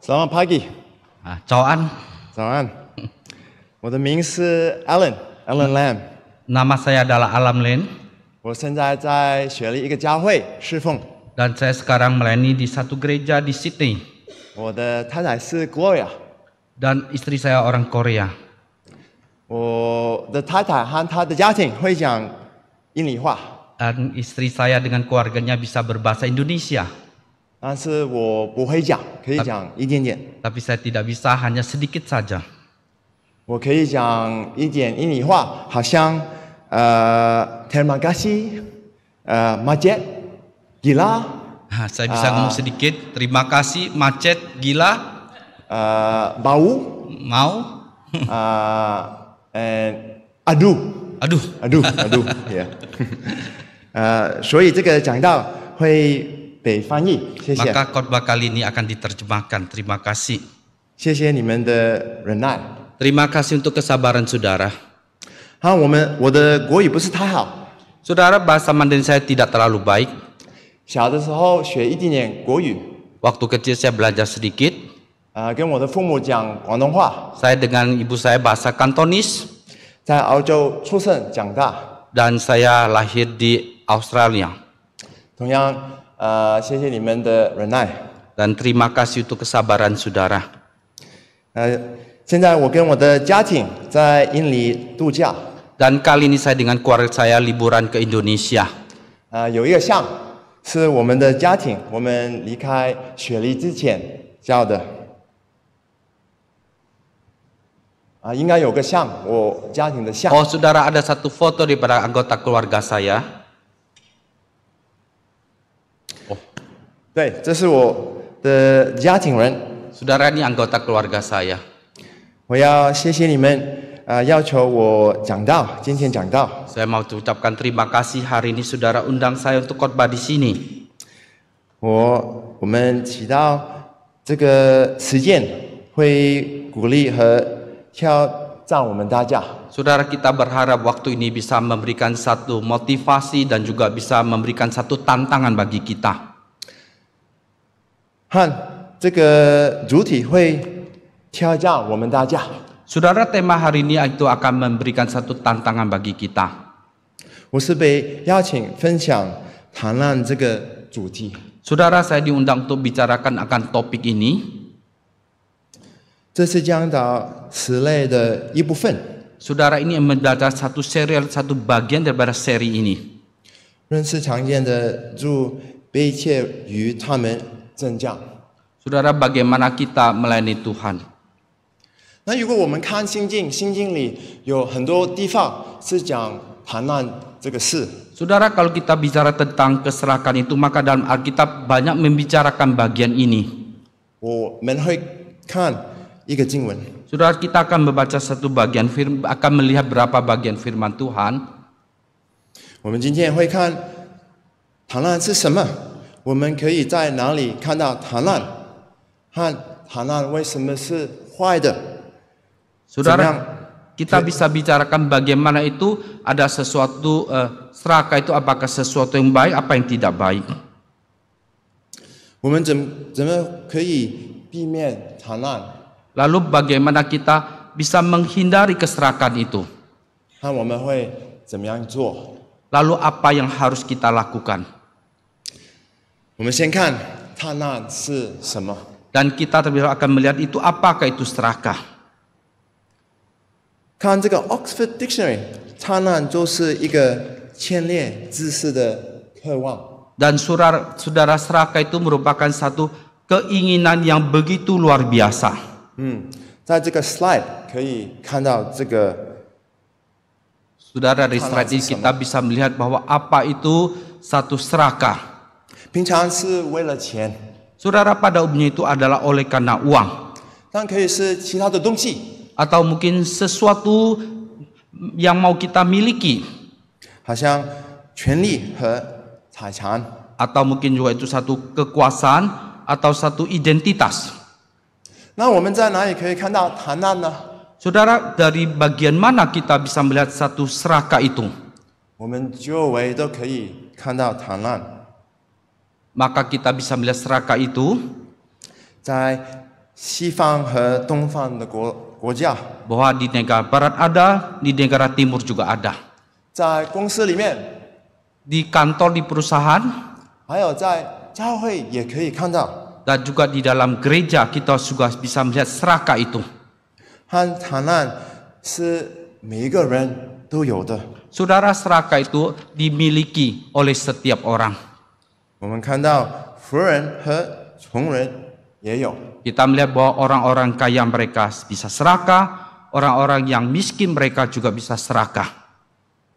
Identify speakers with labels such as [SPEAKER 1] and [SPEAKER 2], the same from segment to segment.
[SPEAKER 1] Selamat pagi，
[SPEAKER 2] 早安，
[SPEAKER 1] 早安。我的名是 Alan Lam，
[SPEAKER 2] nama saya adalah Alam Len
[SPEAKER 1] 我现在在雪梨一个教会侍奉。
[SPEAKER 2] dan saya sekarang melayani di satu gereja di Sydney
[SPEAKER 1] 我的太太是 Gloria，
[SPEAKER 2] dan istri saya orang Korea.
[SPEAKER 1] 我的太太和她的家庭会讲印尼话，
[SPEAKER 2] Dan istri saya dengan keluarganya bisa berbahasa Indonesia,
[SPEAKER 1] 但是我不会讲，可以讲一点点。
[SPEAKER 2] tapi saya tidak bisa, hanya sedikit saja.
[SPEAKER 1] 我可以讲一点印尼话，好像terima kasih，macet gila，
[SPEAKER 2] Saya bisa ngomong sedikit, terima kasih, macet, gila,
[SPEAKER 1] bau，
[SPEAKER 2] mau,
[SPEAKER 1] and aduh。
[SPEAKER 2] aduh.
[SPEAKER 1] yeah. 所以这个讲道会被翻译，谢谢，
[SPEAKER 2] Maka khotbah kali ini akan diterjemahkan. Terima kasih.
[SPEAKER 1] 谢谢你们的忍耐。
[SPEAKER 2] Terima kasih untuk kesabaran saudara.
[SPEAKER 1] 我的国语不是太好，
[SPEAKER 2] Saudara, bahasa Mandarin saya tidak terlalu baik.
[SPEAKER 1] 小的时候学一点点国语，
[SPEAKER 2] Waktu kecil saya belajar sedikit.
[SPEAKER 1] 跟我的父母讲广东话，
[SPEAKER 2] Saya dengan ibu saya bahasa Kantonis
[SPEAKER 1] 在澳洲出生长大。
[SPEAKER 2] dan saya lahir di Australia.
[SPEAKER 1] 同样，谢谢你们的忍耐。
[SPEAKER 2] Dan terima kasih untuk kesabaran saudara.
[SPEAKER 1] 现在我跟我的家庭在印尼度假。
[SPEAKER 2] Dan kali ini saya dengan keluarga saya liburan ke Indonesia.
[SPEAKER 1] 有一个像是我们的家庭，我们离开雪梨之前叫的。应该有个像我家庭的像。
[SPEAKER 2] Oh, saudara, ada satu foto daripada anggota keluarga saya.
[SPEAKER 1] 对，这是我的家庭人。
[SPEAKER 2] Saudara, ini anggota keluarga saya.
[SPEAKER 1] 我要谢谢你们，要求我讲道，今天讲道。
[SPEAKER 2] Saya mau ucapkan terima kasih hari ini saudara undang saya untuk khotbah di sini.
[SPEAKER 1] 我们祈祷这个实践会鼓励和挑战我们大家。
[SPEAKER 2] Saudara, kita berharap waktu ini bisa memberikan satu motivasi dan juga bisa memberikan satu tantangan bagi kita.
[SPEAKER 1] 和这个主体会挑战我们大家。
[SPEAKER 2] Saudara, tema hari ini itu akan memberikan satu tantangan bagi kita.
[SPEAKER 1] 我是被邀请分享谈论这个主题。
[SPEAKER 2] Saudara, saya diundang untuk bicarakan akan topik ini.
[SPEAKER 1] 这是讲到此类的一部分。
[SPEAKER 2] Saudara, ini mendapat satu serial, satu bagian daripada seri ini.
[SPEAKER 1] 认识常见的主被切与他们增长。
[SPEAKER 2] Saudara, bagaimana kita melayani Tuhan?
[SPEAKER 1] 那如果我们看心经，心经里有很多地方是讲谈论这个事。
[SPEAKER 2] Saudara, kalau kita bicara tentang keserakahan itu, maka dalam Alkitab banyak membicarakan bagian ini.
[SPEAKER 1] 我们会看一个经文，
[SPEAKER 2] Saudara, kita akan membaca satu bagian firman, akan melihat berapa bagian firman Tuhan.
[SPEAKER 1] 我们今天会看谈论是什么，我们可以在哪里看到谈论，和谈论为什么是坏的。
[SPEAKER 2] Saudara, kita bisa bicarakan bagaimana itu ada sesuatu serakah itu apakah sesuatu yang baik, apa yang tidak baik.
[SPEAKER 1] 我们怎么可以避免谈论？
[SPEAKER 2] Lalu bagaimana kita bisa menghindari keserakahan itu?
[SPEAKER 1] 看我们会怎么样做？
[SPEAKER 2] Lalu apa yang harus kita lakukan?
[SPEAKER 1] 我们先看贪婪是什么。
[SPEAKER 2] Dan kita terlebih dahulu akan melihat itu apakah itu serakah.
[SPEAKER 1] 看这个 Oxford Dictionary， 贪婪就是一个强烈知识的渴望。
[SPEAKER 2] Dan saudara serakah itu merupakan satu keinginan yang begitu luar biasa.
[SPEAKER 1] 在这个 slide 可以看到这个
[SPEAKER 2] Saudara, dari slide ini kita bisa melihat bahwa apa itu satu serakah.
[SPEAKER 1] 平常是为了钱，
[SPEAKER 2] Saudara, pada umumnya itu adalah oleh karena uang.
[SPEAKER 1] 但可以是其他的东西，
[SPEAKER 2] Atau mungkin sesuatu yang mau kita miliki.
[SPEAKER 1] 好像权力和财产。
[SPEAKER 2] Atau mungkin juga itu satu kekuasaan atau satu identitas.
[SPEAKER 1] 那我们在哪里可以看到贪婪呢？
[SPEAKER 2] Saudara, dari bagian mana kita bisa melihat satu serakah itu?
[SPEAKER 1] 我们周围都可以看到贪婪。
[SPEAKER 2] Maka kita bisa melihat serakah itu
[SPEAKER 1] 在西方和东方的国家，
[SPEAKER 2] bahwa di negara barat ada, di negara timur juga ada.
[SPEAKER 1] 在公司里面，
[SPEAKER 2] Di kantor, di perusahaan,
[SPEAKER 1] 还有在教会也可以看到，
[SPEAKER 2] dan juga di dalam gereja kita juga bisa melihat serakah itu.
[SPEAKER 1] 和惨难是每一个人都有的。
[SPEAKER 2] Saudara, serakah itu dimiliki oleh setiap orang.
[SPEAKER 1] 我们看到富人和穷人也有，
[SPEAKER 2] Kita melihat bahwa orang-orang kaya mereka bisa serakah, orang-orang yang miskin mereka juga bisa serakah.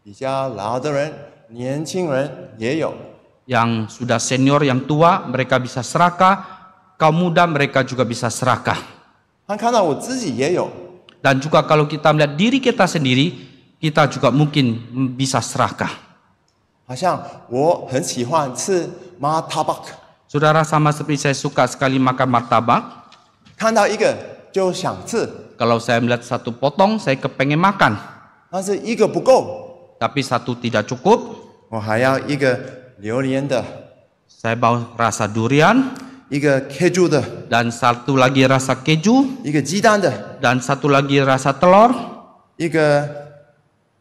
[SPEAKER 1] 比较老的人、年轻人也有。
[SPEAKER 2] Yang sudah senior, yang tua, mereka bisa serakah. Kaum muda, mereka juga bisa serakah.
[SPEAKER 1] 看到我自己也有，
[SPEAKER 2] Dan juga kalau kita melihat diri kita sendiri, kita juga mungkin bisa serakah.
[SPEAKER 1] 好像我很喜欢吃马塔巴，
[SPEAKER 2] Saudara, sama seperti saya suka sekali makan martabak.
[SPEAKER 1] 看到一个就想吃，
[SPEAKER 2] Kalau saya melihat satu potong, saya kepengen makan.
[SPEAKER 1] 但是一个不够，
[SPEAKER 2] Tapi satu tidak cukup.
[SPEAKER 1] 我还要一个榴莲的，
[SPEAKER 2] Saya mau rasa durian.
[SPEAKER 1] 一个 keju 的，
[SPEAKER 2] Dan satu lagi rasa keju.
[SPEAKER 1] 一个鸡蛋的，
[SPEAKER 2] Dan satu lagi rasa telur.
[SPEAKER 1] 一个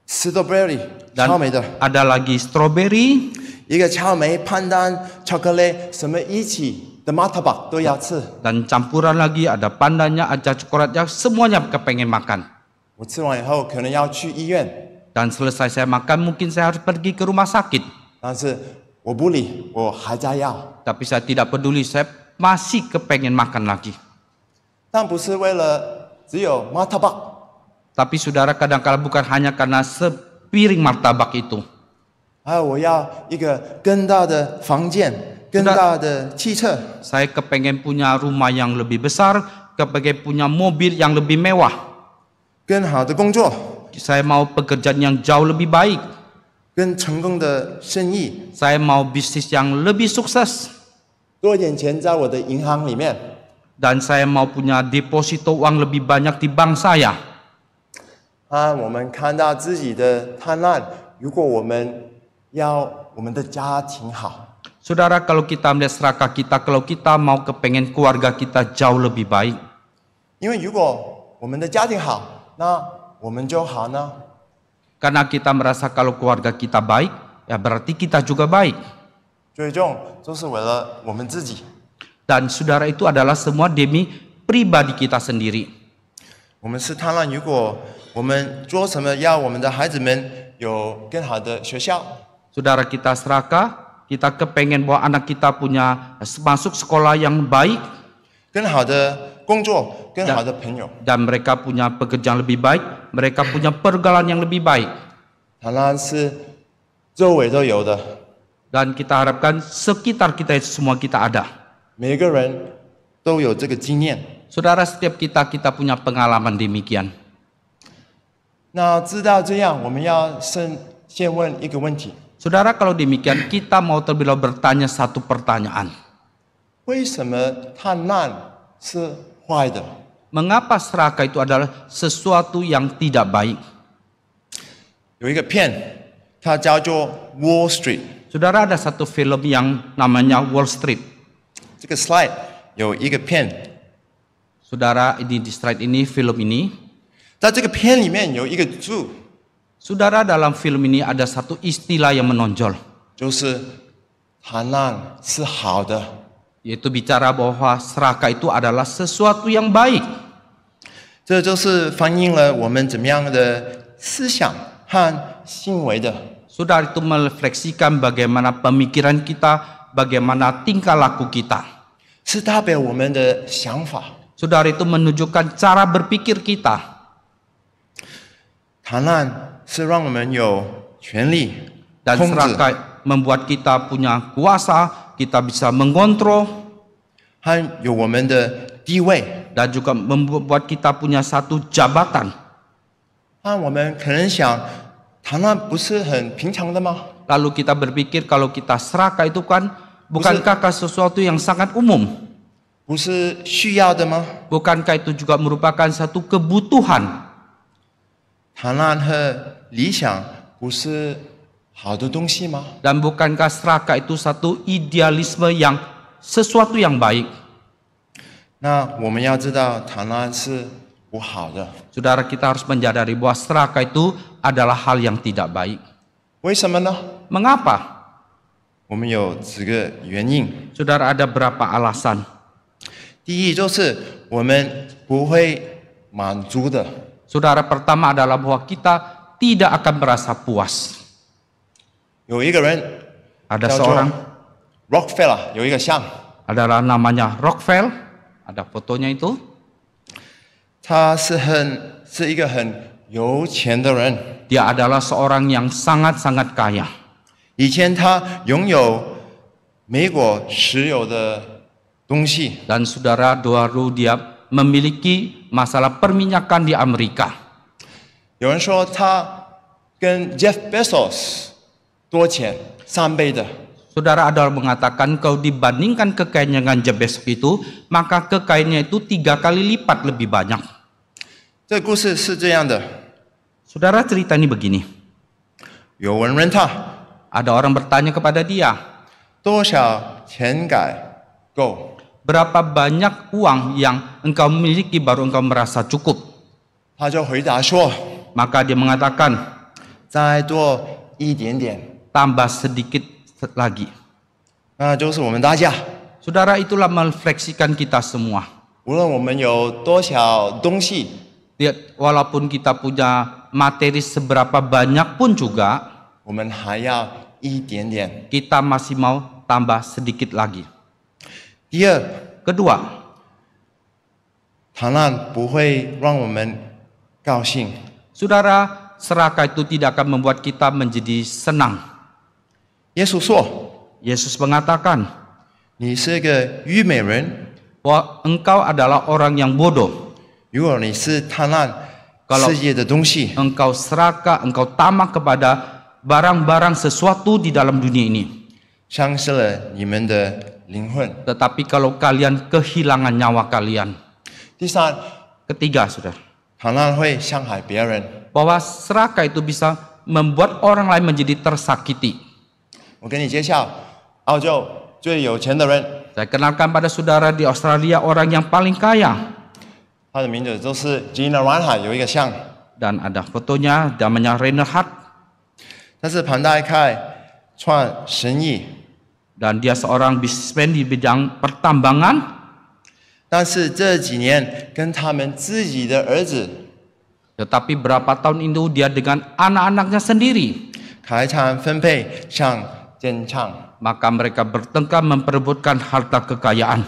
[SPEAKER 1] strawberry
[SPEAKER 2] Dan
[SPEAKER 1] 草莓的，
[SPEAKER 2] ada lagi strawberry.
[SPEAKER 1] 一个草莓、pandan、巧克力什么一起的马塔巴都要吃。
[SPEAKER 2] Dan campuran lagi, ada pandannya, ada coklatnya, semuanya kepengen makan.
[SPEAKER 1] 我吃完以后可能要去医院，
[SPEAKER 2] Dan selesai saya makan, mungkin saya harus pergi ke rumah sakit.
[SPEAKER 1] 但是我不理，我还在要。
[SPEAKER 2] Tapi saya tidak peduli, saya masih kepengen makan lagi.
[SPEAKER 1] 但不是为了只有马塔巴，
[SPEAKER 2] Tapi saudara, kadang-kala bukan hanya karena sepiring martabak itu.
[SPEAKER 1] 还有我要一个更大的房间、更大的汽车。
[SPEAKER 2] Saya kepengen punya rumah yang lebih besar, kepengen punya mobil yang lebih mewah.
[SPEAKER 1] 更好的工作，
[SPEAKER 2] Saya mau pekerjaan yang jauh lebih baik.
[SPEAKER 1] 更成功的生意，
[SPEAKER 2] Saya mau bisnis yang lebih sukses.
[SPEAKER 1] 多一点钱在我的银行里面。
[SPEAKER 2] Dan saya mau punya deposito uang lebih banyak di bank saya.
[SPEAKER 1] 我们看到自己的贪婪，如果我们要我们的家庭好，
[SPEAKER 2] Saudara, kalau kita melihat serakah kita, kalau kita mau kepengen keluarga kita jauh lebih baik.
[SPEAKER 1] 因为如果我们的家庭好，那我们就好呢。
[SPEAKER 2] Karena kita merasa kalau keluarga kita baik, ya berarti kita juga baik.
[SPEAKER 1] 最终就是为了我们自己。
[SPEAKER 2] Dan saudara, itu adalah semua demi pribadi kita sendiri.
[SPEAKER 1] 我们是贪婪，如果我们做什么要我们的孩子们有更好的学校，
[SPEAKER 2] Saudara, kita serakah, kita kepengen bahwa anak kita punya masuk sekolah yang baik,
[SPEAKER 1] 更好的工作，更好的朋友。
[SPEAKER 2] dan mereka punya pekerjaan lebih baik, mereka punya pergaulan yang lebih baik.
[SPEAKER 1] 贪婪是周围都有的，
[SPEAKER 2] Dan kita harapkan sekitar kita itu semua kita ada.
[SPEAKER 1] 每个人都有这个经验。
[SPEAKER 2] Saudara, setiap kita punya pengalaman demikian.
[SPEAKER 1] 那知道这样，我们要先问一个问题：
[SPEAKER 2] Saudara, kalau demikian kita mau terlebih dahulu bertanya satu pertanyaan.
[SPEAKER 1] 为什么贪婪是坏的？
[SPEAKER 2] Mengapa serakah itu adalah sesuatu yang tidak baik?
[SPEAKER 1] 有一个片，它叫做《Wall Street》。
[SPEAKER 2] Saudara, ada satu film yang namanya Wall Street.
[SPEAKER 1] 这个 slide 有一个片，
[SPEAKER 2] Saudara, ini di slide ini, film ini.
[SPEAKER 1] 在这个片里面有一个字，
[SPEAKER 2] Saudara, dalam film ini ada satu istilah yang menonjol.
[SPEAKER 1] 就是贪婪是好的。
[SPEAKER 2] Yaitu bicara bahwa serakah itu adalah sesuatu yang baik.
[SPEAKER 1] 这就是反映了我们怎么样的思想和行为的。
[SPEAKER 2] Saudara, itu merefleksikan bagaimana pemikiran kita, bagaimana tingkah laku kita.
[SPEAKER 1] 是代表我们的想法。
[SPEAKER 2] Saudara, itu menunjukkan cara berpikir kita.
[SPEAKER 1] 贪婪是让我们有权利
[SPEAKER 2] Dan
[SPEAKER 1] 控制，
[SPEAKER 2] serakah membuat kita punya kuasa, kita bisa mengontrol,
[SPEAKER 1] 和有我们的地位。
[SPEAKER 2] dan juga membuat kita punya satu jabatan.
[SPEAKER 1] 我们可能想，贪婪不是很平常的吗？
[SPEAKER 2] Lalu kita berpikir kalau kita serakah itu kan bukankah sesuatu yang sangat umum?
[SPEAKER 1] 不是需要的吗？
[SPEAKER 2] Bukankah itu juga merupakan satu kebutuhan?
[SPEAKER 1] 贪婪和理想不是好的东西吗？
[SPEAKER 2] Dan bukankah serakah itu satu idealisme yang sesuatu yang baik?
[SPEAKER 1] 那我们要知道贪婪是不好的。
[SPEAKER 2] Saudara, kita harus menyadari bahwa serakah itu adalah hal yang tidak baik.
[SPEAKER 1] 为什么呢？
[SPEAKER 2] Mengapa?
[SPEAKER 1] 我们有几个原因。
[SPEAKER 2] Saudara, ada berapa alasan?
[SPEAKER 1] 第一就是我们不会满足的。
[SPEAKER 2] Saudara, pertama adalah bahwa kita tidak akan merasa puas.
[SPEAKER 1] 有一个人
[SPEAKER 2] Ada
[SPEAKER 1] 叫做
[SPEAKER 2] seorang
[SPEAKER 1] Rockefeller，有一个像，
[SPEAKER 2] adalah namanya Rockefeller, ada fotonya itu.
[SPEAKER 1] 他是一个很有钱的人。
[SPEAKER 2] Dia adalah seorang yang sangat-sangat kaya.
[SPEAKER 1] 以前他拥有美国石油的东西，
[SPEAKER 2] Dan saudara, baru dia memiliki masalah perminyakan di Amerika.
[SPEAKER 1] 有人说他跟 Jeff Bezos 多钱3倍的。
[SPEAKER 2] Saudara, ada yang mengatakan kalau dibandingkan kekayaannya dengan Jeff Bezos itu, maka kekayaannya itu 3 kali lipat lebih banyak.
[SPEAKER 1] 这个故事是这样的，
[SPEAKER 2] Saudara, cerita ini begini.
[SPEAKER 1] 有人问他
[SPEAKER 2] Ada orang bertanya kepada dia,
[SPEAKER 1] 多少钱改够，
[SPEAKER 2] berapa banyak uang yang engkau miliki baru engkau merasa cukup?
[SPEAKER 1] 他就回答说
[SPEAKER 2] Maka dia mengatakan,
[SPEAKER 1] 再多一点点，
[SPEAKER 2] tambah sedikit lagi.
[SPEAKER 1] 那就是我们大家。
[SPEAKER 2] Saudara, itulah merefleksikan kita semua.
[SPEAKER 1] 无论我们有多少东西，
[SPEAKER 2] Lihat, walaupun kita punya materi seberapa banyak pun juga,
[SPEAKER 1] 我们还要一点点。
[SPEAKER 2] kita masih mau tambah sedikit lagi.
[SPEAKER 1] 第二，
[SPEAKER 2] Kedua,
[SPEAKER 1] 贪婪不会让我们高兴。
[SPEAKER 2] saudara, serakah itu tidak akan membuat kita menjadi senang.
[SPEAKER 1] 耶稣说
[SPEAKER 2] Yesus mengatakan
[SPEAKER 1] 你是个愚美人，
[SPEAKER 2] bahwa engkau adalah orang yang bodoh.
[SPEAKER 1] 如果你是贪婪
[SPEAKER 2] Kalau-
[SPEAKER 1] 世界的东西，
[SPEAKER 2] Engkau serakah, engkau tamak kepada barang-barang sesuatu di dalam dunia ini.
[SPEAKER 1] 伤失了你们的灵魂。
[SPEAKER 2] Tetapi kalau kalian kehilangan nyawa kalian.
[SPEAKER 1] 第三，
[SPEAKER 2] Ketiga, saudara,
[SPEAKER 1] 贪婪会伤害别人。
[SPEAKER 2] bahwa serakah itu bisa membuat orang lain menjadi tersakiti.
[SPEAKER 1] 我给你介绍澳洲最有钱的人，
[SPEAKER 2] Saya kenalkan pada saudara di Australia orang yang paling kaya.
[SPEAKER 1] 他的名字就是 Gina Rinehart，有一个像，
[SPEAKER 2] Dan ada fotonya, namanya Reinhard.
[SPEAKER 1] 他是庞大开创生意，
[SPEAKER 2] Dan dia seorang bisnismen di bidang pertambangan.
[SPEAKER 1] 但是这几年跟他们自己的儿子
[SPEAKER 2] Tetapi berapa tahun itu dia dengan anak-anaknya sendiri.
[SPEAKER 1] 财产分配上争抢，
[SPEAKER 2] Maka mereka bertengkar memperebutkan harta kekayaan.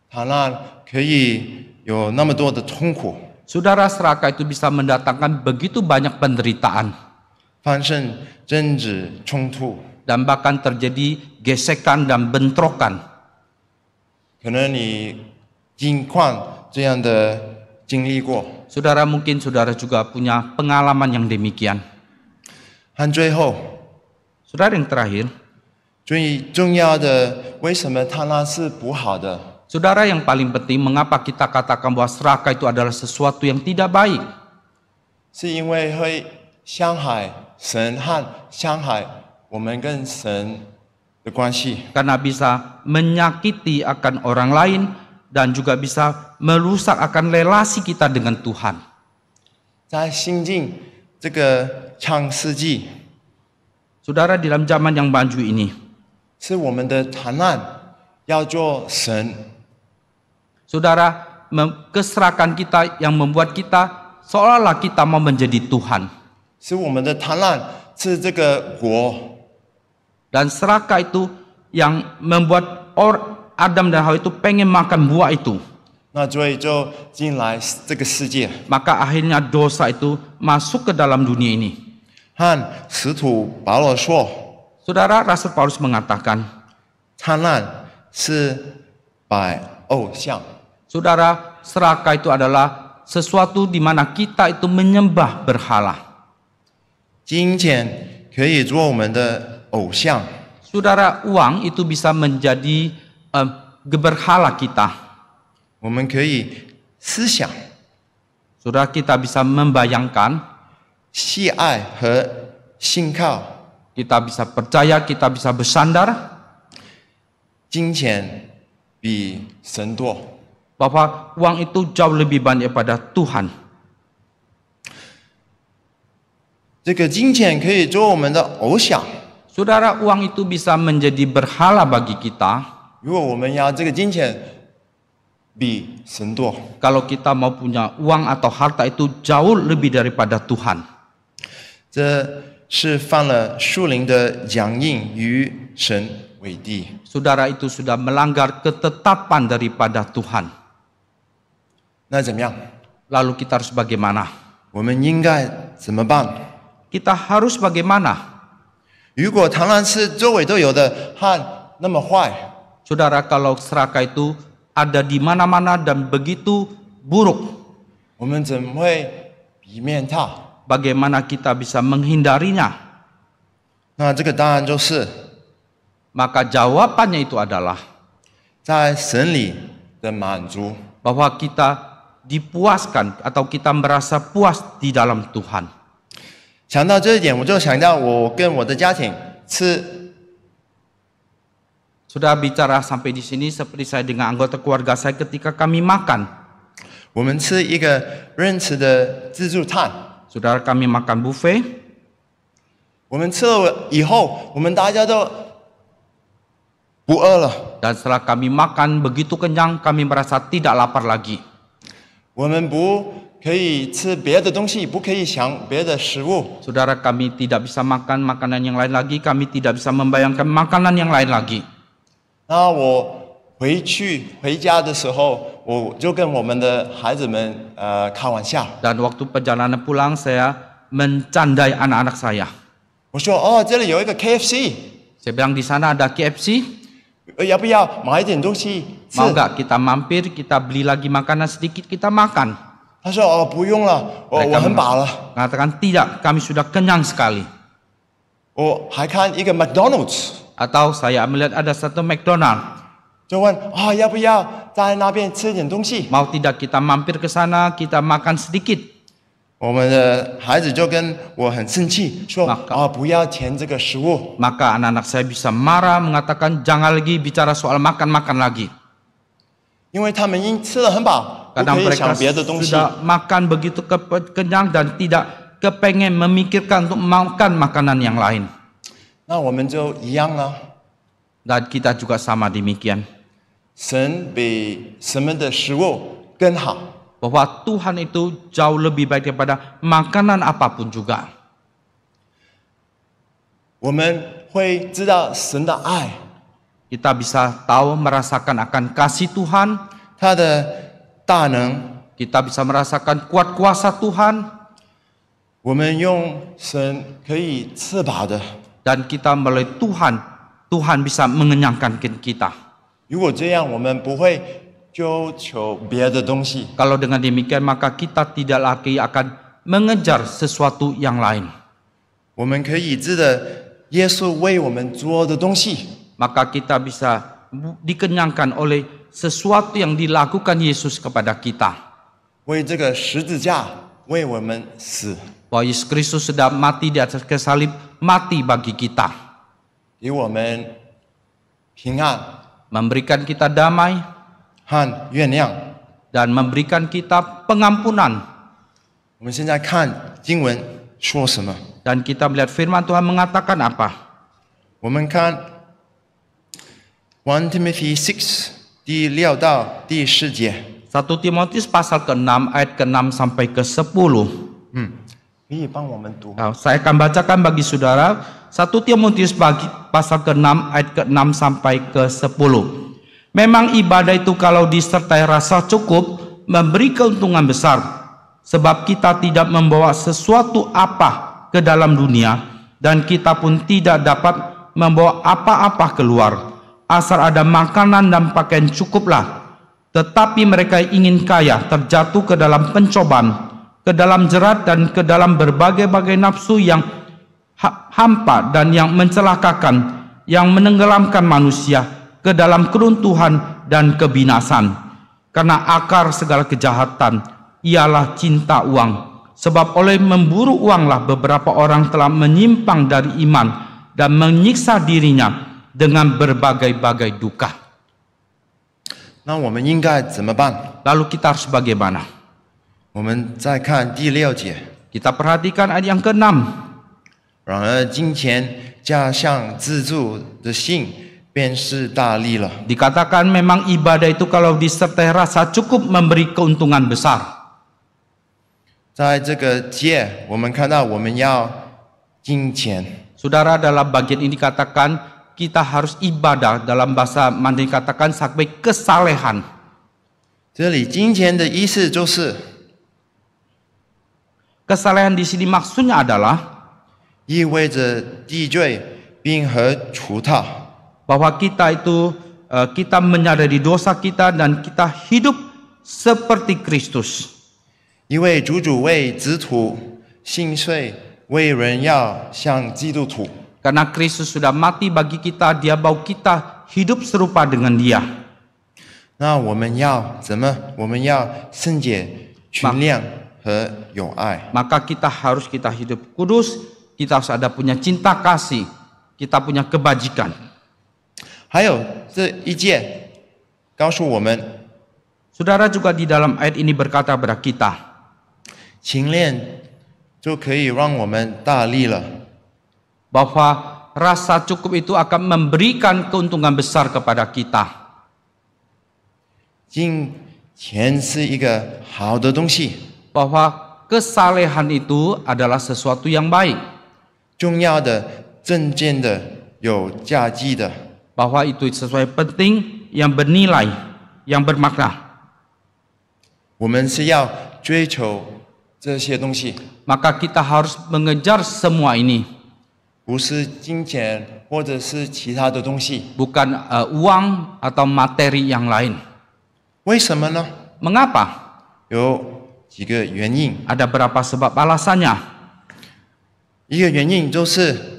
[SPEAKER 1] 贪婪可以有那么多的痛苦，
[SPEAKER 2] Saudara, serakah itu bisa mendatangkan begitu banyak penderitaan.
[SPEAKER 1] 发生争执冲突。
[SPEAKER 2] Dan bahkan terjadi gesekan dan bentrokan.
[SPEAKER 1] 可能你经况这样的经历过，
[SPEAKER 2] Saudara, mungkin saudara juga punya pengalaman yang demikian.
[SPEAKER 1] 和最后
[SPEAKER 2] Saudara, yang terakhir,
[SPEAKER 1] 最重要的，为什么贪婪是不好的？
[SPEAKER 2] saudara, yang paling penting mengapa kita katakan bahwa serakah itu adalah sesuatu yang tidak baik?
[SPEAKER 1] 是因为会伤害神和伤害我们跟神的关系。
[SPEAKER 2] Karena bisa menyakiti akan orang lain dan juga bisa merusak akan relasi kita dengan Tuhan.
[SPEAKER 1] 在新晋这个创世纪，
[SPEAKER 2] Saudara, dalam zaman yang maju ini,
[SPEAKER 1] 是我们的贪婪要做神，
[SPEAKER 2] saudara, keserakan kita yang membuat kita seolah-olah kita mau menjadi Tuhan.
[SPEAKER 1] 是我们的贪婪是这个国，
[SPEAKER 2] Dan serakah itu yang membuat Adam dan Hawa itu pengen makan buah itu.
[SPEAKER 1] 那罪就进来这个世界。
[SPEAKER 2] Maka akhirnya dosa itu masuk ke dalam dunia ini.
[SPEAKER 1] 和使徒保罗说，
[SPEAKER 2] Saudara, Rasul Paulus mengatakan,
[SPEAKER 1] 贪婪是拜偶像。
[SPEAKER 2] saudara, serakah itu adalah sesuatu di mana kita itu menyembah berhala.
[SPEAKER 1] 金钱可以做我们的偶像，
[SPEAKER 2] Saudara, uang itu bisa menjadi berhala kita.
[SPEAKER 1] 我们可以思想、
[SPEAKER 2] Saudara, kita bisa membayangkan,
[SPEAKER 1] 喜爱和信靠。
[SPEAKER 2] kita bisa percaya, kita bisa bersandar.
[SPEAKER 1] 金钱比神多，
[SPEAKER 2] bahwa uang itu jauh lebih banyak daripada Tuhan.
[SPEAKER 1] 这个金钱可以做我们的偶像。
[SPEAKER 2] Saudara, uang itu bisa menjadi berhala bagi kita.
[SPEAKER 1] 如果我们要这个金钱比神多，
[SPEAKER 2] Kalau kita mau punya uang atau harta itu jauh lebih daripada Tuhan.
[SPEAKER 1] 这是犯了属灵的强硬与神为敌。
[SPEAKER 2] Saudara, itu sudah melanggar ketetapan daripada Tuhan.
[SPEAKER 1] 那怎么样？
[SPEAKER 2] Lalu kita harus bagaimana?
[SPEAKER 1] 我们应该怎么办？
[SPEAKER 2] Kita harus bagaimana?
[SPEAKER 1] 如果贪婪是周围都有的，和那么坏，
[SPEAKER 2] Saudara, kalau serakah itu ada di mana-mana dan begitu buruk,
[SPEAKER 1] 我们怎么会避免它？
[SPEAKER 2] bagaimana kita bisa menghindarinya?
[SPEAKER 1] 那这个答案就是
[SPEAKER 2] Maka jawabannya itu adalah
[SPEAKER 1] 在神里的满足。
[SPEAKER 2] bahwa kita dipuaskan atau kita merasa puas di dalam Tuhan.
[SPEAKER 1] 想到这一点，我就想到我跟我的家庭吃
[SPEAKER 2] Sudah bicara sampai di sini seperti saya dengan anggota keluarga saya ketika kami makan.
[SPEAKER 1] 我们吃一个认识的自助餐。
[SPEAKER 2] Saudara, kami makan buffet.
[SPEAKER 1] 我们吃了以后，我们大家都不饿了。
[SPEAKER 2] Dan setelah kami makan begitu kenyang, kami merasa tidak lapar lagi.
[SPEAKER 1] 我们不可以吃别的东西，不可以想别的食物。
[SPEAKER 2] Saudara, kami tidak bisa makan makanan yang lain lagi. Kami tidak bisa membayangkan makanan yang lain lagi.
[SPEAKER 1] 那我回家的时候，我就跟我们的孩子们开玩笑。
[SPEAKER 2] Dan waktu perjalanan pulang, saya mencandai anak-anak saya.
[SPEAKER 1] 我说：“哦，这里有一个 KFC，
[SPEAKER 2] Saya bilang di sana ada KFC.
[SPEAKER 1] 要不要买一点东西吃
[SPEAKER 2] Mau nggak kita mampir, kita beli lagi makanan sedikit, kita makan?
[SPEAKER 1] 他说：“哦，不用了，我很饱了。
[SPEAKER 2] Mengatakan tidak, kami sudah kenyang sekali.
[SPEAKER 1] 我还看一个 McDonald's，
[SPEAKER 2] Atau saya melihat ada satu McDonald.
[SPEAKER 1] 就问啊、要不要在那边吃点东西？
[SPEAKER 2] Mau tidak kita mampir ke sana, kita makan sedikit.
[SPEAKER 1] 我们的孩子就跟我很生气，说：
[SPEAKER 2] Maka-
[SPEAKER 1] 不要填这个食物。
[SPEAKER 2] Maka anak-anak saya bisa marah, mengatakan jangan lagi bicara soal makan-makan lagi.
[SPEAKER 1] 因为他们已经吃了很饱，不
[SPEAKER 2] Karena
[SPEAKER 1] 可以
[SPEAKER 2] mereka
[SPEAKER 1] 想别的东西。
[SPEAKER 2] sudah makan begitu kenyang dan tidak kepengen memikirkan untuk makan makanan yang lain.
[SPEAKER 1] 那我们就一样了。
[SPEAKER 2] Dan kita juga sama demikian.
[SPEAKER 1] 神比什么的食物更好。
[SPEAKER 2] Bahwa Tuhan itu jauh lebih baik daripada makanan apapun juga.
[SPEAKER 1] 我们会知道神的爱，
[SPEAKER 2] Kita bisa tahu, merasakan akan kasih Tuhan.
[SPEAKER 1] 他的大能。
[SPEAKER 2] Kita bisa merasakan kuat kuasa Tuhan.
[SPEAKER 1] 我们用神可以吃饱的。
[SPEAKER 2] Dan kita melalui Tuhan, Tuhan bisa mengenyangkan kita.
[SPEAKER 1] 如果这样，我们不会追求别的东西。
[SPEAKER 2] Kalau dengan demikian, maka kita tidak lagi akan mengejar sesuatu yang lain.
[SPEAKER 1] 我们可以知道耶稣为我们做的东西。
[SPEAKER 2] Maka kita bisa dikenyangkan oleh sesuatu yang dilakukan Yesus kepada kita.
[SPEAKER 1] 为这个十字架为我们死，
[SPEAKER 2] Bahwa Yesus Kristus sudah mati di atas kayu salib, mati bagi kita.
[SPEAKER 1] 给我们平安
[SPEAKER 2] Memberikan kita damai
[SPEAKER 1] 和原谅。
[SPEAKER 2] dan memberikan kita pengampunan.
[SPEAKER 1] 我们现在看经文说什么？
[SPEAKER 2] Dan kita melihat firman Tuhan mengatakan apa?
[SPEAKER 1] 我们看1 Timothy 6第6到第10节。
[SPEAKER 2] 1 Timotius pasal ke-6 ayat ke-6 sampai ke-10.
[SPEAKER 1] 可以帮我们读吗？
[SPEAKER 2] Nah, saya akan bacakan bagi saudara 1 Timotius pasal ke-6 ayat ke-6 sampai ke-10. Memang ibadah itu kalau disertai rasa cukup memberi keuntungan besar, sebab kita tidak membawa sesuatu apa ke dalam dunia dan kita pun tidak dapat membawa apa-apa keluar. Asal ada makanan dan pakaian cukuplah. Tetapi mereka ingin kaya terjatuh ke dalam pencobaan, ke dalam jerat dan ke dalam berbagai-bagai nafsu yang hampa dan yang mencelakakan, yang menenggelamkan manusia ke dalam keruntuhan dan kebinasan. Karena akar segala kejahatan ialah cinta uang. Sebab oleh memburu uanglah beberapa orang telah menyimpang dari iman dan menyiksa dirinya dengan berbagai-bagai duka.
[SPEAKER 1] 那我们应该怎么办？
[SPEAKER 2] Lalu kita harus bagaimana?
[SPEAKER 1] 我们再看第6节。
[SPEAKER 2] Kita perhatikan ayat yang ke-6.
[SPEAKER 1] 然而金钱加上自助的心，便是大利了。
[SPEAKER 2] Dikatakan memang ibadah itu kalau disertai rasa cukup memberi keuntungan besar.
[SPEAKER 1] 在这个节，我们看到我们要金钱。
[SPEAKER 2] Saudara, dalam bagian ini dikatakan kita harus ibadah, dalam bahasa Mandarin dikatakan sampai kesalehan.
[SPEAKER 1] 这里金钱的意思就是
[SPEAKER 2] Kesalehan di sini maksudnya adalah
[SPEAKER 1] 意味着地罪并和除它。
[SPEAKER 2] bahwa kita itu kita menyadari dosa kita dan kita hidup seperti Kristus.
[SPEAKER 1] 因为主为子徒心碎，为人要像基督徒。
[SPEAKER 2] Karena Kristus sudah mati bagi kita, dia mau kita hidup serupa dengan dia.
[SPEAKER 1] 那我们要怎么？我们要圣洁、群亮和有爱。
[SPEAKER 2] Maka kita hidup kudus, kita harus ada punya cinta kasih, kita punya kebajikan.
[SPEAKER 1] 还有这一节告诉我们，
[SPEAKER 2] Saudara juga di dalam ayat ini berkata kepada kita,
[SPEAKER 1] 勤练就可以让我们大利了。
[SPEAKER 2] bahwa rasa cukup itu akan memberikan keuntungan besar kepada kita.
[SPEAKER 1] 金钱是一个好的东西，
[SPEAKER 2] Bahwa kesalehan itu adalah sesuatu yang baik.
[SPEAKER 1] 重要的、正见的、有价值的。
[SPEAKER 2] Bahwa itu sesuatu yang penting, yang bernilai, yang bermakna.
[SPEAKER 1] 我们是要追求这些东西，
[SPEAKER 2] Maka kita harus mengejar semua ini.
[SPEAKER 1] 不是金钱或者是其他的东西。
[SPEAKER 2] Bukan uang atau materi yang lain.
[SPEAKER 1] 为什么呢？
[SPEAKER 2] Mengapa?
[SPEAKER 1] 有几个原因。
[SPEAKER 2] Ada berapa sebab alasannya?
[SPEAKER 1] 一个原因就是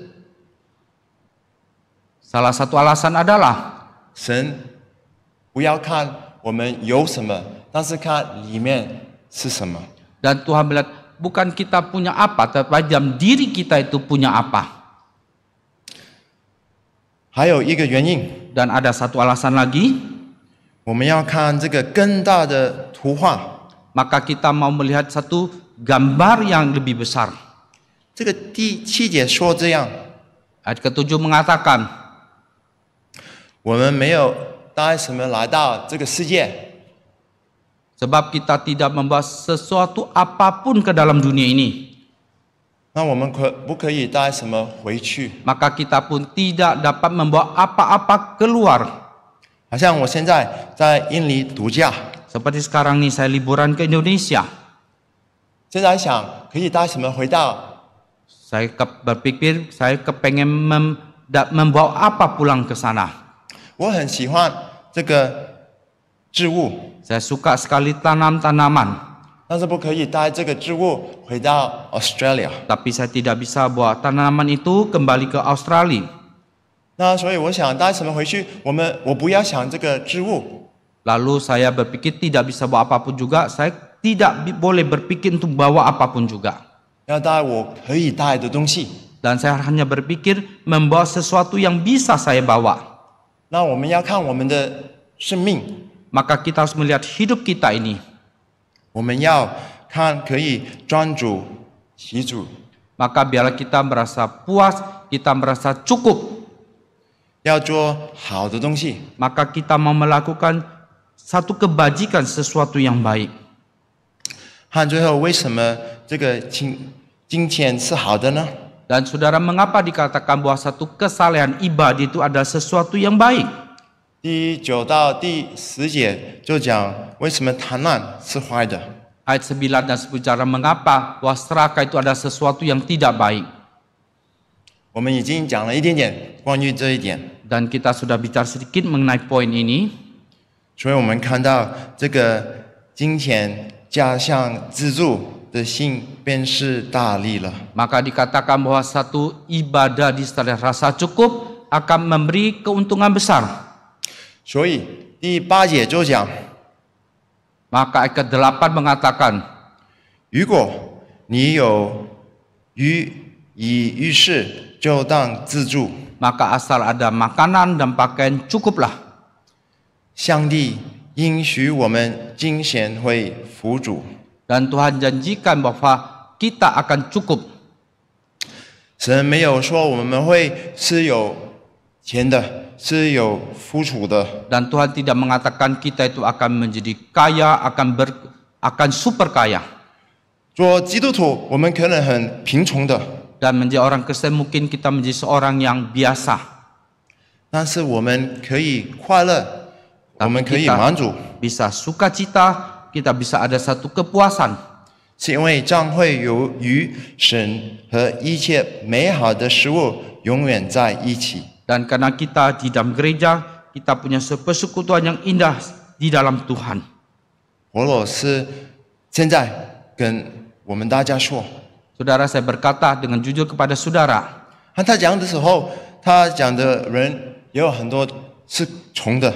[SPEAKER 2] Salah satu alasan adalah
[SPEAKER 1] 神不要看我们有什么，但是看里面是什么。
[SPEAKER 2] dan Tuhan melihat bukan kita punya apa, tapi dalam diri kita itu punya apa.
[SPEAKER 1] 还有一个原因，
[SPEAKER 2] Dan ada satu alasan lagi,
[SPEAKER 1] 我们要看这个更大的图画。
[SPEAKER 2] maka kita mau melihat satu gambar yang lebih besar.
[SPEAKER 1] 这个第7节说这样，
[SPEAKER 2] Ayat ke-7 mengatakan,
[SPEAKER 1] 我们没有带什么来到这个世界，
[SPEAKER 2] sebab kita tidak membawa sesuatu apapun ke dalam dunia ini,
[SPEAKER 1] 那我们不可以带什么回去？
[SPEAKER 2] maka kita pun tidak dapat membawa apa-apa keluar.
[SPEAKER 1] 好像我现在在印尼度假，
[SPEAKER 2] Seperti sekarang nih saya liburan ke Indonesia.
[SPEAKER 1] 现在想可以带什么回到？
[SPEAKER 2] Saya berpikir saya kepengen membawa apa pulang ke sana.
[SPEAKER 1] 我很喜欢这个植物，
[SPEAKER 2] Saya suka sekali tanam-tanaman,
[SPEAKER 1] 但是不可以带这个植物回到 Australia。
[SPEAKER 2] tapi saya tidak bisa bawa tanaman itu kembali ke Australia.
[SPEAKER 1] 那所以我想带什么回去？我不要想这个植物，
[SPEAKER 2] Lalu saya berpikir tidak bisa bawa apapun juga. Saya tidak boleh berpikir untuk bawa apapun juga.
[SPEAKER 1] 要带我可以带的东西。
[SPEAKER 2] Dan saya hanya berpikir membawa sesuatu yang bisa saya bawa.
[SPEAKER 1] 那我们要看我们的生命，
[SPEAKER 2] Maka kita harus melihat hidup kita ini.
[SPEAKER 1] 我们要看可以专注其主，
[SPEAKER 2] Maka biarlah kita merasa puas, kita merasa cukup.
[SPEAKER 1] 要做好的东西。
[SPEAKER 2] Maka kita mau melakukan satu kebajikan, sesuatu yang baik.
[SPEAKER 1] 看最后为什么这个金钱是好的呢？
[SPEAKER 2] Dan saudara, mengapa dikatakan bahwa satu kesalehan ibadah itu adalah sesuatu yang baik?
[SPEAKER 1] 第9到第10节就讲为什么贪婪是坏的。
[SPEAKER 2] Ayat 9 dan 10 cara mengapa bahwa serakah itu adalah sesuatu yang tidak baik.
[SPEAKER 1] 我们已经讲了一点点关于这一点，
[SPEAKER 2] Dan kita sudah bicara sedikit mengenai poin ini.
[SPEAKER 1] 所以我们看到这个金钱加上资助的心便是大利了。
[SPEAKER 2] Maka dikatakan bahwa satu ibadah disertai rasa cukup akan memberi keuntungan besar.
[SPEAKER 1] 所以第8节就讲，
[SPEAKER 2] Maka ayat ke-8 mengatakan,
[SPEAKER 1] 如果你有于事，就当自助。
[SPEAKER 2] maka asal ada makanan dan pakaian cukuplah.
[SPEAKER 1] 上帝应许我们金钱会富足。
[SPEAKER 2] Dan Tuhan janjikan bahwa kita akan cukup.
[SPEAKER 1] 神没有说我们会是有钱的，是有富足的。
[SPEAKER 2] Dan Tuhan tidak mengatakan kita itu akan menjadi kaya, akan super kaya.
[SPEAKER 1] 做基督徒，我们可能很贫穷的，
[SPEAKER 2] Dan menjadi orang Kristen mungkin kita menjadi seorang yang biasa.
[SPEAKER 1] 但是我们可以快乐，我们可以满足，
[SPEAKER 2] Bisa sukacita, kita bisa ada satu kepuasan.
[SPEAKER 1] 是因为将会由于神和一切美好的事物永远在一起。
[SPEAKER 2] Dan karena kita di dalam gereja, kita punya persekutuan yang indah di dalam Tuhan.
[SPEAKER 1] 保罗是现在跟我们大家说，
[SPEAKER 2] Saudara, saya berkata dengan jujur kepada saudara.
[SPEAKER 1] 和他讲的时候，他讲的人也有很多是穷的，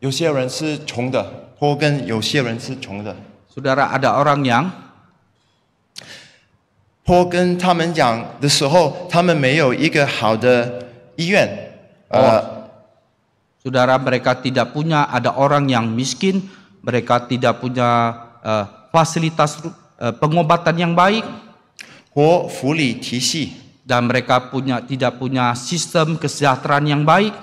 [SPEAKER 1] 有些人是穷的，或跟有些人是穷的。
[SPEAKER 2] Saudara, ada orang yang
[SPEAKER 1] 或跟他们讲的时候，他们没有一个好的医院，
[SPEAKER 2] saudara, mereka tidak punya, ada orang yang miskin, mereka tidak punya fasilitas pengobatan yang baik,
[SPEAKER 1] 或福利体系。
[SPEAKER 2] dan mereka tidak punya sistem kesejahteraan yang baik.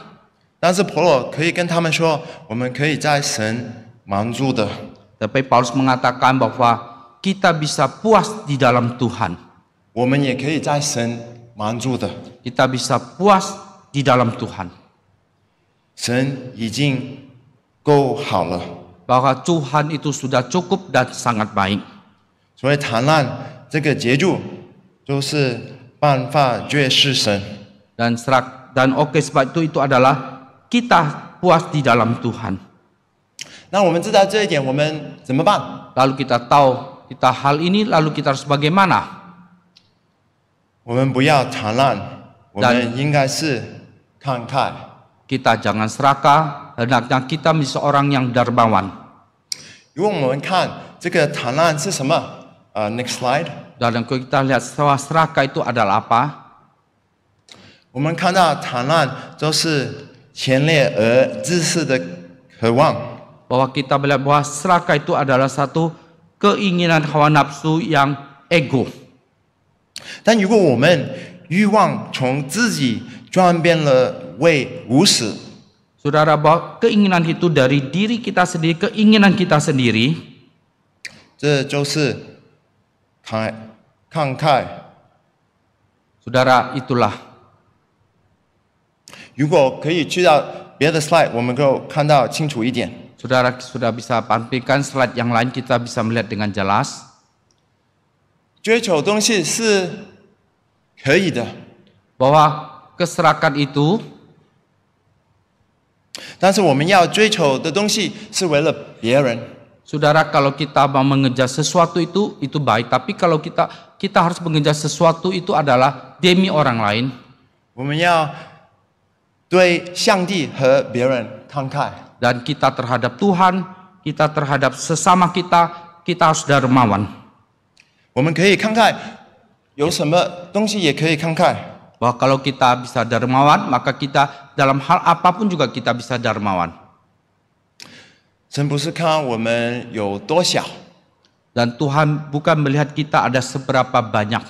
[SPEAKER 1] 但是保罗可以跟他们说，我们可以在神满足的。
[SPEAKER 2] Tapi Paulus mengatakan bahwa kita bisa puas di dalam Tuhan.
[SPEAKER 1] 我们也可以在神满足的。
[SPEAKER 2] Kita bisa puas di dalam Tuhan.
[SPEAKER 1] 神已经够好了，
[SPEAKER 2] Bahwa Tuhan itu sudah cukup dan sangat baik.
[SPEAKER 1] 所以谈论这个结束，就是办法绝是神。
[SPEAKER 2] Dan oke, sebab itu adalah kita puas di dalam Tuhan.
[SPEAKER 1] 那我们知道这一点，我们怎么办？
[SPEAKER 2] Lalu kita tahu kita hal ini, lalu kita harus bagaimana?
[SPEAKER 1] 我们不要谈论，我们应该是慷慨。
[SPEAKER 2] Kita jangan serakah, hendaknya kita menjadi seorang yang dermawan.
[SPEAKER 1] 如果我们看这个谈论是什么？Next slide。
[SPEAKER 2] Dan kalau kita lihat serakah itu adalah apa?
[SPEAKER 1] 我们看到谈论就是强烈而自私的渴望。
[SPEAKER 2] Bahwa kita melihat bahwa serakah itu adalah satu keinginan hawa nafsu yang ego.
[SPEAKER 1] 但如果我们欲望从自己转变了为无私，
[SPEAKER 2] Saudara, bahwa keinginan itu dari diri kita sendiri, keinginan kita sendiri,
[SPEAKER 1] 这就是慷慨。
[SPEAKER 2] saudara, itulah.
[SPEAKER 1] 如果可以去到别的 slide， 我们就看到清楚一点。
[SPEAKER 2] Saudara sudah bisa tampilkan slide yang lain, kita bisa melihat dengan jelas.
[SPEAKER 1] 追求东西是可以的，
[SPEAKER 2] Bahwa keserakan itu,
[SPEAKER 1] 但是我们要追求的东西是为了别人。
[SPEAKER 2] saudara, kalau kita mau mengejar sesuatu itu baik. Tapi kalau kita harus mengejar sesuatu itu adalah demi orang lain.
[SPEAKER 1] 我们要对上帝和别人慷慨。
[SPEAKER 2] Dan kita terhadap Tuhan, kita terhadap sesama kita, kita harus dermawan.
[SPEAKER 1] 我们可以慷慨，有什么东西也可以慷慨。
[SPEAKER 2] Bahwa kalau kita bisa dermawan, maka kita dalam hal apapun juga kita bisa dermawan.
[SPEAKER 1] 神不是看我们有多小，
[SPEAKER 2] Dan Tuhan bukan melihat kita ada seberapa banyak.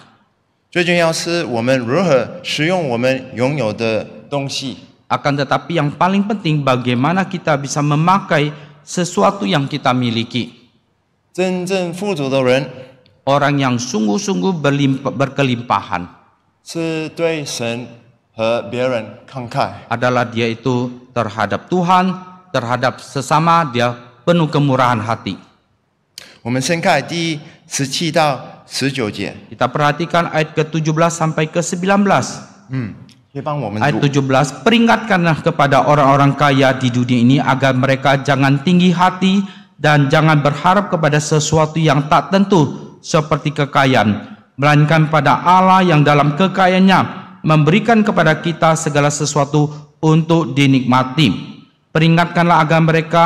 [SPEAKER 1] 最重要是我们如何使用我们拥有的东西。
[SPEAKER 2] Akan tetapi yang paling penting bagaimana kita bisa memakai sesuatu yang kita miliki.
[SPEAKER 1] 真正富足的人
[SPEAKER 2] Orang yang sungguh-sungguh berkelimpahan
[SPEAKER 1] 是对神和别人慷慨。
[SPEAKER 2] adalah dia itu terhadap Tuhan, terhadap sesama, dia penuh kemurahan hati.
[SPEAKER 1] 我们先看第17到19节，
[SPEAKER 2] Kita perhatikan ayat ke-17 sampai ke-19.
[SPEAKER 1] 可以帮我们
[SPEAKER 2] Ayat
[SPEAKER 1] 读。
[SPEAKER 2] 17, peringatkanlah kepada orang-orang kaya di dunia ini agar mereka jangan tinggi hati dan jangan berharap kepada sesuatu yang tak tentu seperti kekayaan, melainkan pada Allah yang dalam kekayaannya memberikan kepada kita segala sesuatu untuk dinikmati. Peringatkanlah agar mereka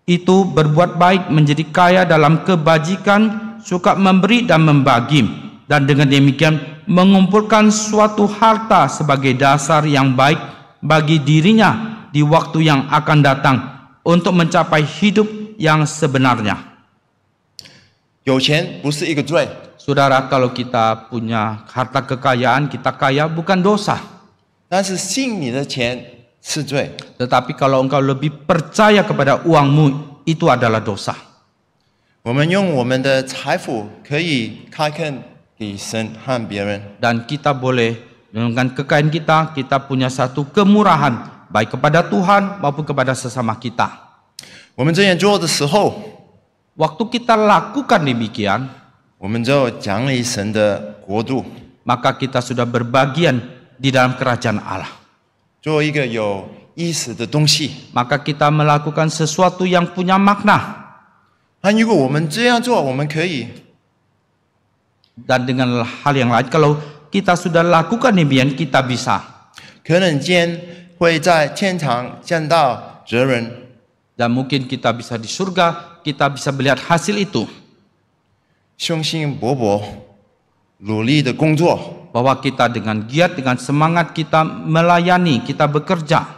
[SPEAKER 2] itu berbuat baik, menjadi kaya dalam kebajikan, suka memberi dan membagi, dan dengan demikian mengumpulkan suatu harta sebagai dasar yang baik bagi dirinya di waktu yang akan datang untuk mencapai hidup yang sebenarnya.
[SPEAKER 1] 有钱不是一个罪，
[SPEAKER 2] Saudara, kalau kita punya harta kekayaan, kita kaya bukan dosa.
[SPEAKER 1] 但是信你的钱是罪。
[SPEAKER 2] Tetapi kalau engkau lebih percaya kepada uangmu, itu adalah dosa.
[SPEAKER 1] 我们用我们的财富可以开垦给神和别人。
[SPEAKER 2] Dan kita boleh dengan kekayaan kita, kita punya satu kemurahan baik kepada Tuhan maupun kepada sesama kita.
[SPEAKER 1] 我们这样做的时候，
[SPEAKER 2] Waktu kita lakukan demikian,
[SPEAKER 1] 我们就奖励神的国度，
[SPEAKER 2] maka kita sudah berbagian di dalam kerajaan Allah.
[SPEAKER 1] 做一个有意思的东西。
[SPEAKER 2] Maka kita melakukan sesuatu yang punya makna.
[SPEAKER 1] 那如果我们这样做，我们可以
[SPEAKER 2] Dan dengan hal yang lain, kalau kita sudah lakukan demikian, kita bisa.
[SPEAKER 1] 可能间会在天堂见到责任。
[SPEAKER 2] Dan mungkin kita bisa di surga, kita bisa melihat hasil itu.
[SPEAKER 1] 雄心勃勃、努力的工作，
[SPEAKER 2] Bahwa kita dengan giat, dengan semangat kita melayani, kita bekerja.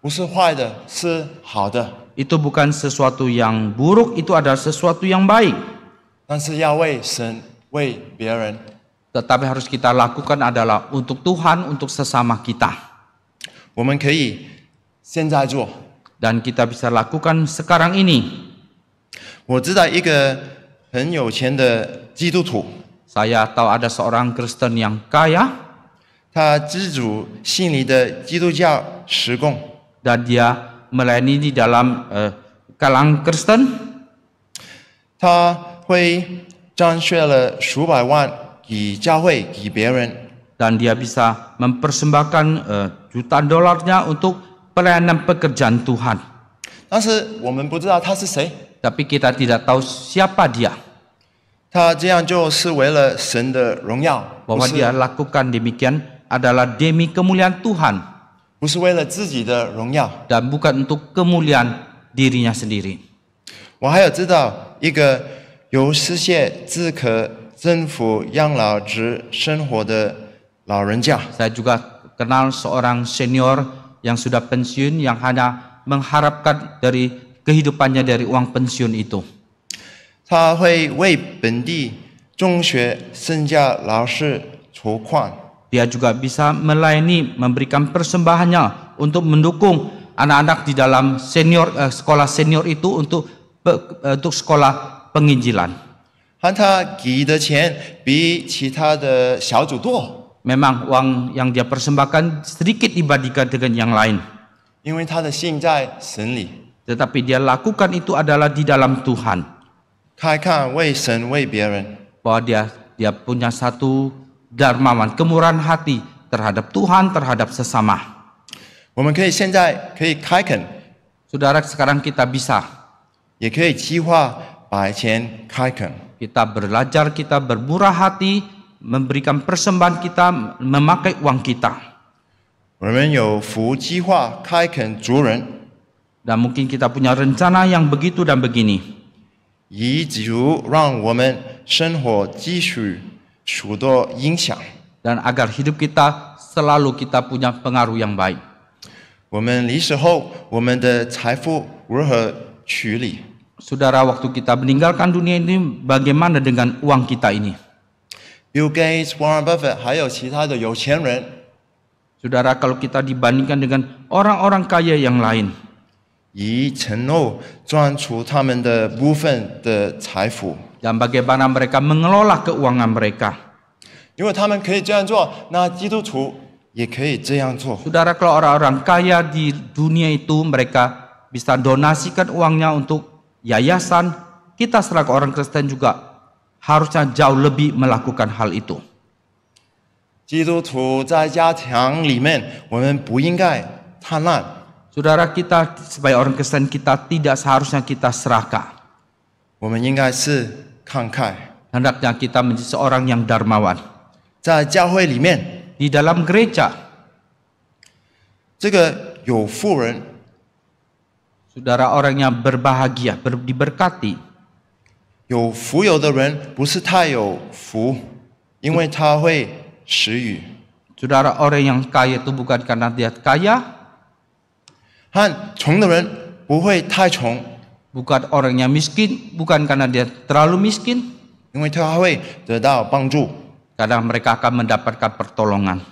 [SPEAKER 1] 不是坏的，是好的。
[SPEAKER 2] Itu bukan sesuatu yang buruk, itu adalah sesuatu yang baik.
[SPEAKER 1] 但是要为神、为别人。
[SPEAKER 2] Tetapi harus kita lakukan adalah untuk Tuhan, untuk sesama kita.
[SPEAKER 1] 我们可以现在做。
[SPEAKER 2] Dan kita bisa lakukan sekarang ini.
[SPEAKER 1] 我知道一个很有钱的基督徒，
[SPEAKER 2] Saya tahu ada seorang Kristen yang kaya
[SPEAKER 1] 他资助信里的基督教施工，
[SPEAKER 2] dan dia melayani di dalam kalangan Kristen.
[SPEAKER 1] 他会捐血了数百万给教会、给别人。
[SPEAKER 2] Dan dia bisa mempersembahkan jutaan dolarnya untuk pelayanan pekerjaan Tuhan.
[SPEAKER 1] 但是我们不知道他是谁，
[SPEAKER 2] Tapi kita tidak tahu siapa dia.
[SPEAKER 1] 他这样做是为了神的荣耀，
[SPEAKER 2] Bahwa dia lakukan demikian adalah demi kemuliaan Tuhan
[SPEAKER 1] 不是为了自己的荣耀。
[SPEAKER 2] dan bukan untuk kemuliaan dirinya sendiri.
[SPEAKER 1] 我还有知道一个由失业资格政府养老值生活的老人家，
[SPEAKER 2] Saya juga kenal seorang senior yang sudah pensiun yang hanya mengharapkan dari kehidupannya dari uang pensiun itu.
[SPEAKER 1] 他会为本地中学剩下老师筹款，
[SPEAKER 2] Dia juga bisa melayani, memberikan persembahannya untuk mendukung anak-anak di dalam sekolah senior itu untuk sekolah penginjilan.
[SPEAKER 1] 和他给的钱比其他的小组多，
[SPEAKER 2] Memang uang yang dia persembahkan sedikit dibandingkan dengan yang lain.
[SPEAKER 1] 因为他的信在神里，
[SPEAKER 2] Tetapi dia lakukan itu adalah di dalam Tuhan.
[SPEAKER 1] 开看为神为别人。
[SPEAKER 2] Bahwa dia punya satu dermawan, kemurahan hati terhadap Tuhan, terhadap sesama.
[SPEAKER 1] 我们可以现在可以开垦，
[SPEAKER 2] Saudara, sekarang kita bisa.
[SPEAKER 1] 也可以计划把钱开垦。
[SPEAKER 2] Kita belajar, kita bermurah hati, memberikan persembahan kita, memakai uang kita.
[SPEAKER 1] 我们有福计划开垦族人，
[SPEAKER 2] Dan mungkin kita punya rencana yang begitu dan begini.
[SPEAKER 1] 以主让我们生活继续受到影响。
[SPEAKER 2] Dan agar hidup kita selalu kita punya pengaruh yang baik.
[SPEAKER 1] 我们离世后，我们的财富如何处理？
[SPEAKER 2] Saudara, waktu kita meninggalkan dunia ini, bagaimana dengan uang kita ini?
[SPEAKER 1] Bill Gates、Warren Buffett 还有其他的有钱人，
[SPEAKER 2] Saudara, kalau kita dibandingkan dengan orang-orang kaya yang lain,
[SPEAKER 1] 以承诺赚出他们的部分的财富。
[SPEAKER 2] dan bagaimana mereka mengelola keuangan mereka.
[SPEAKER 1] 如果他们可以这样做，那基督徒也可以这样做。
[SPEAKER 2] Saudara, kalau orang-orang kaya di dunia itu mereka bisa donasikan uangnya untuk yayasan, kita selaku orang Kristen juga harusnya jauh lebih melakukan hal itu.
[SPEAKER 1] 基督徒在家庭里面，我们不应该贪婪，
[SPEAKER 2] Saudara, kita sebagai orang Kristen kita tidak seharusnya kita serakah.
[SPEAKER 1] 我们应该是慷慨。
[SPEAKER 2] Hendaknya kita menjadi seorang yang dermawan.
[SPEAKER 1] 在教会里面，
[SPEAKER 2] Di dalam gereja,
[SPEAKER 1] 这个有富人，
[SPEAKER 2] saudara, orang yang berbahagia, diberkati.
[SPEAKER 1] 有富有的人不是太有福，因为他会食语。
[SPEAKER 2] Saudara, orang yang kaya itu bukan karena dia kaya,
[SPEAKER 1] 和穷的人不会太穷，
[SPEAKER 2] Bukan orang yang miskin, bukan karena dia terlalu miskin.
[SPEAKER 1] 因为他会得到帮助。
[SPEAKER 2] Kadang mereka akan mendapatkan pertolongan.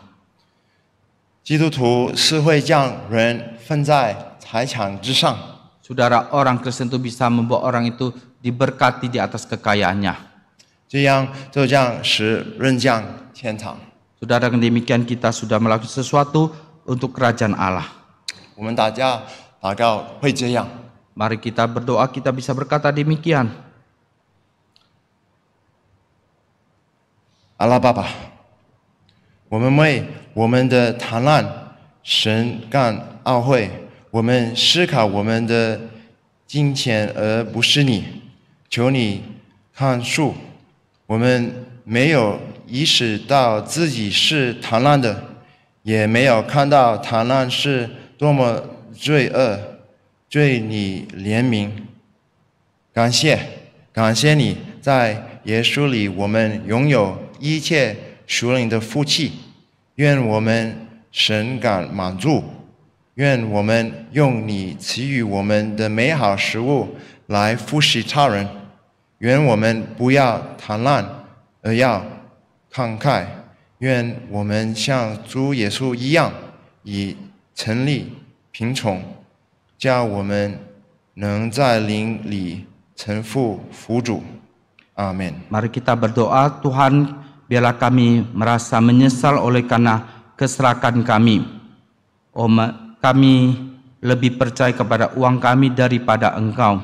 [SPEAKER 1] 基督徒是会将人放在财产之上，
[SPEAKER 2] Saudara, orang Kristen itu bisa membawa orang itu diberkati di atas kekayaannya.
[SPEAKER 1] 这样就将使人降天堂。
[SPEAKER 2] Saudara, dengan demikian kita sudah melakukan sesuatu untuk kerajaan Allah.
[SPEAKER 1] 我们大家祷告会这样。
[SPEAKER 2] Mari kita berdoa, kita bisa berkata demikian.
[SPEAKER 1] 阿拉爸爸，我们为我们的谈论神干奥会，我们思考我们的金钱而不是你，求你看数，我们没有意识到自己是谈论的，也没有看到谈论是多么罪恶，对你怜悯。感谢你在耶稣里，我们拥有一切属灵的福气。愿我们神感满足，愿我们用你赐予我们的美好食物来服侍他人。愿我们不要贪婪，而要慷慨。愿我们像主耶稣一样，以诚立贫穷，叫我们能在灵里承负福主。阿门。
[SPEAKER 2] Mari kita berdoa, Tuhan, biarlah kami merasa menyesal oleh karena keserakan kami. Kami lebih percaya kepada uang kami daripada Engkau.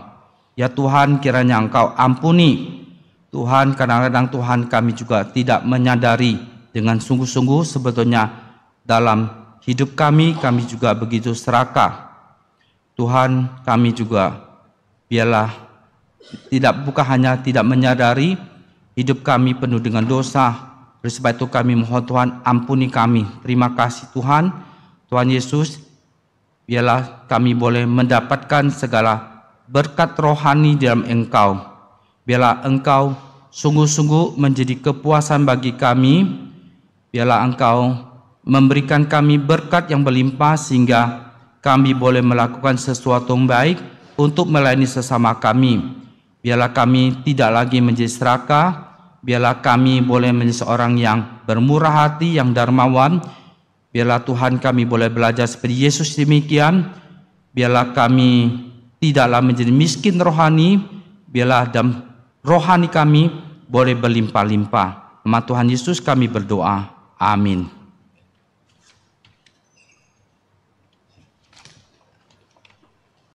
[SPEAKER 2] Ya Tuhan, kiranya Engkau ampuni. Tuhan, kadang-kadang Tuhan kami juga tidak menyadari dengan sungguh-sungguh sebetulnya dalam hidup kami juga begitu serakah. Tuhan, kami juga biarlah bukan hanya tidak menyadari hidup kami penuh dengan dosa. Oleh sebab itu kami mohon Tuhan ampuni kami. Terima kasih Tuhan. Tuhan Yesus, biarlah kami boleh mendapatkan segala berkat rohani dalam Engkau. Biarlah Engkau sungguh-sungguh menjadi kepuasan bagi kami. Biarlah Engkau memberikan kami berkat yang berlimpah sehingga kami boleh melakukan sesuatu yang baik untuk melayani sesama kami. Biarlah kami tidak lagi menjadi serakah. Biarlah kami boleh menjadi seorang yang bermurah hati, yang dermawan. Biarlah Tuhan kami boleh belajar seperti Yesus demikian. Biarlah kami tidaklah menjadi miskin rohani. Biarlah dalam rohani kami boleh berlimpah-limpah. Nama Tuhan Yesus kami berdoa. Amin.